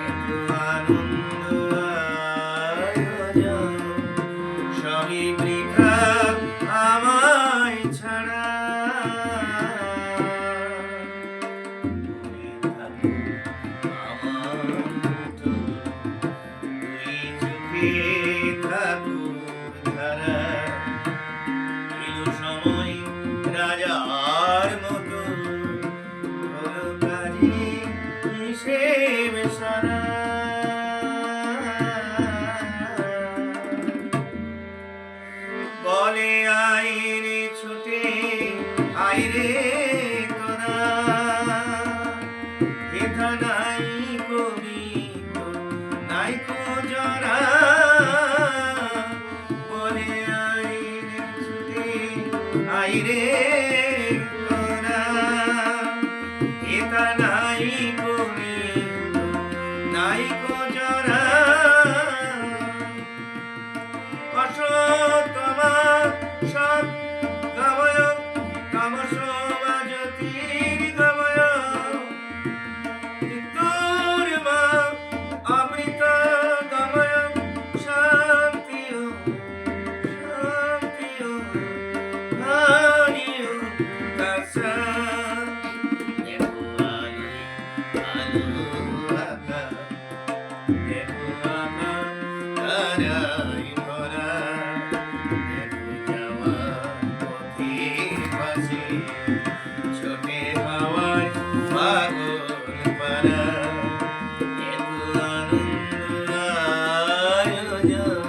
এত আনন্দ আয়োজন সবই বৃথা আমায় ছাড়া। আমার মতো দুই চোখে ঠাকুর ধারা এলো সময় রাজার মতো হলো কাজে হিসেব সারা। বলে আইরে ছুটে আইরে তোরা হেথা নাই কবি নাই কো জরা। বলে আইরে ছুটে আইরে তোরা হেথা নাই কবি নাই কো জরা। অসতমা সৎ গময় কামসমাজতির গময় মৃত্যুর মা অমৃত গময় শান্তিও শান্তিও হানিও কাসা। দেখো আলো আলো আকা দেখো আকা তারাই ভরা। দেখো যাওয়া পথের পাশে ছোটে হাওয়ায় পাগল পারা। এত আনন্দ আয়োজন